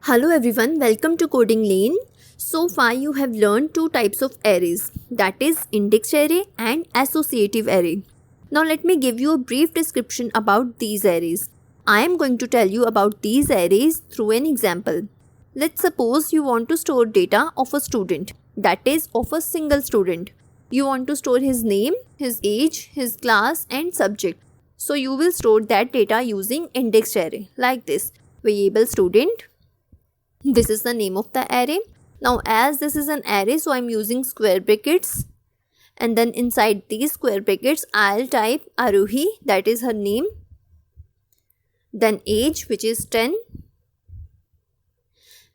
Hello everyone, welcome to Coding Lane. So far you have learned two types of arrays, that is index array and associative array. Now let me give you a brief description about these arrays. I am going to tell you about these arrays through an example. Let's suppose you want to store data of a student, that is of a single student. You want to store his name, his age, his class and subject. So you will store that data using index array like this. Variable student. This is the name of the array. Now as this is an array, so I'm using square brackets, and then inside these square brackets I'll type Aruhi, that is her name, then age which is 10,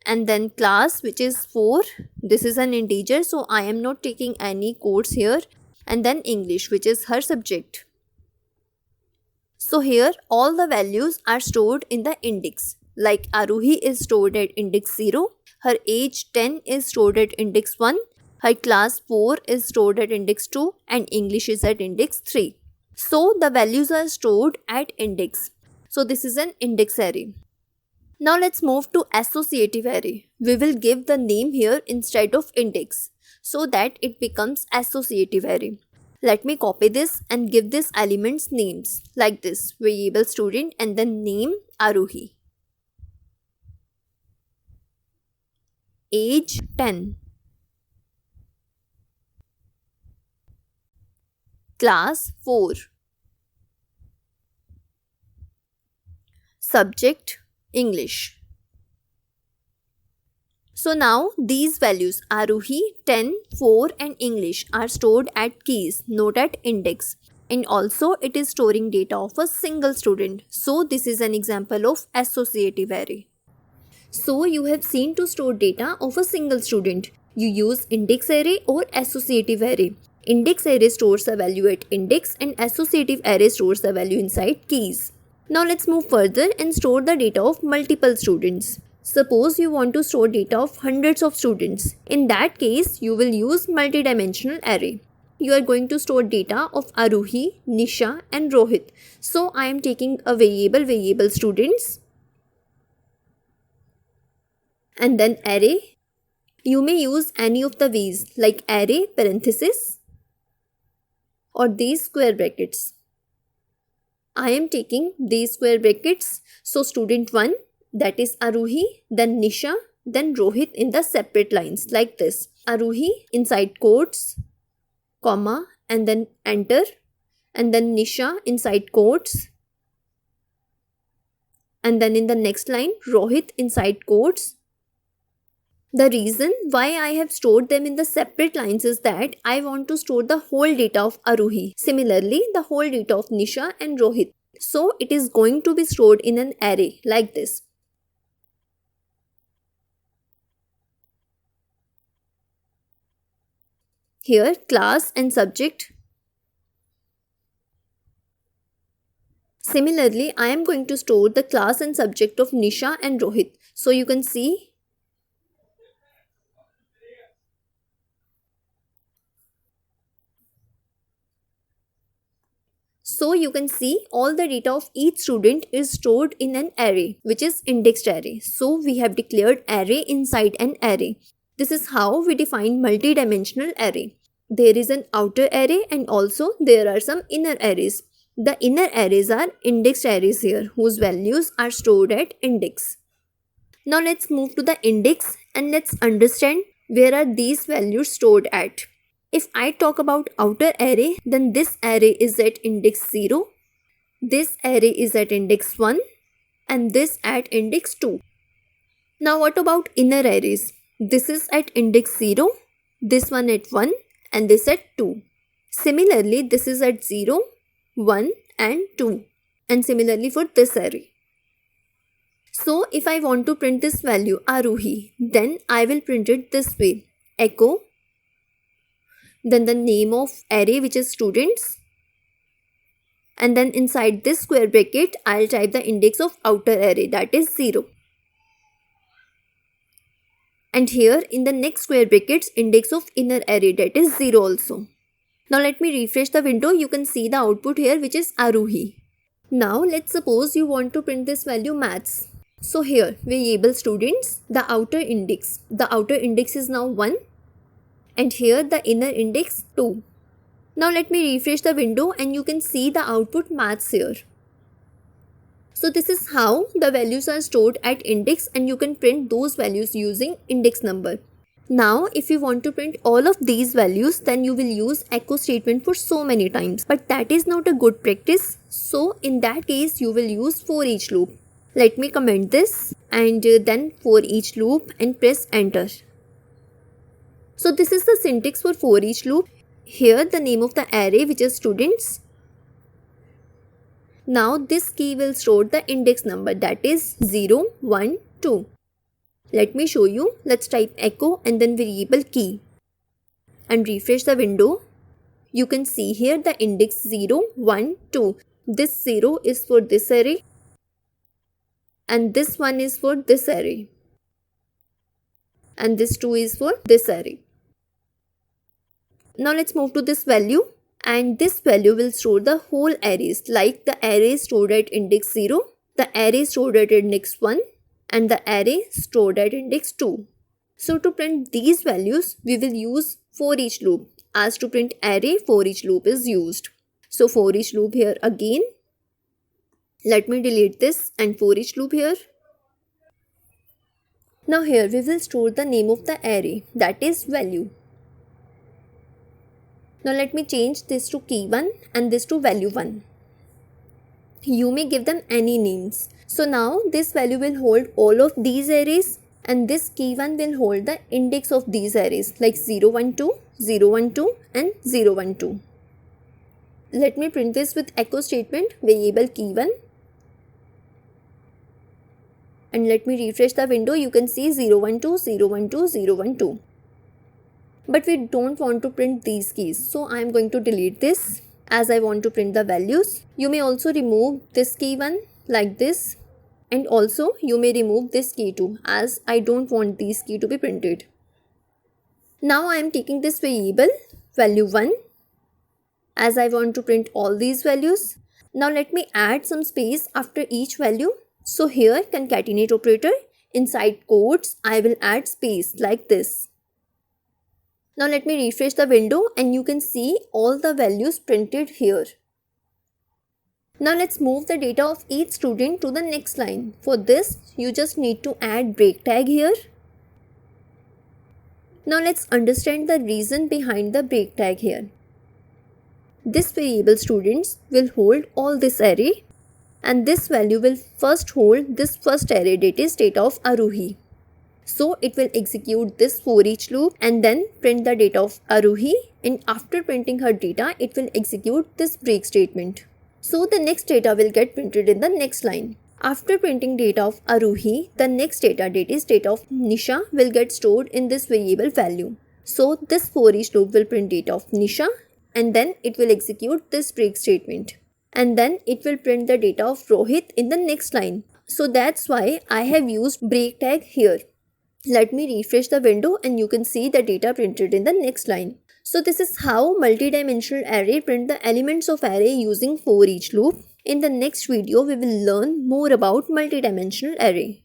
and then class which is 4. This is an integer, so I am not taking any quotes here, and then English which is her subject. So here all the values are stored in the index. Like Aruhi is stored at index 0, her age 10 is stored at index 1, her class 4 is stored at index 2 and English is at index 3. So the values are stored at index. So this is an index array. Now let's move to associative array. We will give the name here instead of index so that it becomes associative array. Let me copy this and give this elements names like this: variable student and then name Aruhi. Age 10, class 4, subject English. So now these values Aruhi, 10, 4 and English are stored at keys, not at index, and also it is storing data of a single student. So this is an example of associative array. So you have seen to store data of a single student. You use index array or associative array. Index array stores the value at index and associative array stores the value inside keys. Now let's move further and store the data of multiple students. Suppose you want to store data of hundreds of students. In that case, you will use multidimensional array. You are going to store data of Aruhi, Nisha and Rohit. So I am taking a variable students, and then array. You may use any of the these like array parenthesis or these square brackets. I am taking these square brackets. So student 1, that is Aruhi, then Nisha, then Rohit in the separate lines like this. Aruhi inside quotes, comma, and then enter, and then Nisha inside quotes, and then in the next line Rohit inside quotes. The reason why I have stored them in the separate lines is that I want to store the whole data of Aruhi. Similarly, the whole data of Nisha and Rohit. So it is going to be stored in an array like this. Here class and subject. Similarly, I am going to store the class and subject of Nisha and Rohit. So you can see all the data of each student is stored in an array which is indexed array. So we have declared array inside an array. This is how we define multidimensional array. There is an outer array and also there are some inner arrays. The inner arrays are indexed arrays here whose values are stored at index. Now let's move to the index and let's understand where are these values stored at. If I talk about outer array, then this array is at index 0, this array is at index 1 and this at index 2. Now what about inner arrays? This is at index 0, this one at 1 and this at 2. Similarly, this is at 0, 1 and 2, and similarly for this array. So if I want to print this value Aruhi, then I will print it this way: echo, then the name of array which is students, and then inside this square bracket I'll type the index of outer array, that is 0. And here in the next square brackets index of inner array, that is 0 also. Now let me refresh the window. You can see the output here which is Aruhi. Now let's suppose you want to print this value maths. So here variable students, the outer index is now 1 and here the inner index 2. Now let me refresh the window and you can see the output matches here. So this is how the values are stored at index and you can print those values using index number. Now if you want to print all of these values, then you will use echo statement for so many times, but that is not a good practice. So in that case you will use for each loop. Let me comment this and then for each loop and press enter. So this is the syntax for each loop. Here the name of the array, which is students. Now this key will store the index number, that is 0, 1, 2. Let me show you. Let's type echo and then variable key and refresh the window. You can see here the index 0, 1, 2. This 0 is for this array and this 1 is for this array and this 2 is for this array. Now let's move to this value, and this value will store the whole arrays, like the array stored at index 0, the array stored at index 1 and the array stored at index 2. So to print these values we will use for each loop, as to print array for each loop is used. So for each loop here again. Let me delete this and for each loop here. Now here we will store the name of the array, that is value. Now let me change this to key 1 and this to value 1. You may give them any names. So now this value will hold all of these arrays and this key 1 will hold the index of these arrays like 0, 1, 2, 0, 1, 2 and 0, 1, 2. Let me print this with echo statement, variable key 1. And let me refresh the window. You can see 0, 1, 2, 0, 1, 2, 0, 1, 2. But we don't want to print these keys, so I am going to delete this as I want to print the values. You may also remove this key 1 like this, and also you may remove this key 2 as I don't want these key to be printed. Now I am taking this variable value 1 as I want to print all these values. Now let me add some space after each value. So here concatenate operator, inside quotes I will add space like this. Now let me refresh the window and you can see all the values printed here. Now let's move the data of each student to the next line. For this you just need to add break tag here. Now let's understand the reason behind the break tag here. This variable students will hold all this array and this value will first hold this first array, that is data of Aruhi. So it will execute this for each loop and then print the data of Aruhi, and after printing her data it will execute this break statement. So the next data will get printed in the next line. After printing data of Aruhi, the next data, that is data of Nisha, will get stored in this variable value. So this for each loop will print data of Nisha and then it will execute this break statement. And then it will print the data of Rohit in the next line. So that's why I have used break tag here. Let me refresh the window and you can see the data printed in the next line. So this is how multidimensional array print the elements of array using for each loop. In the next video, we will learn more about multidimensional array.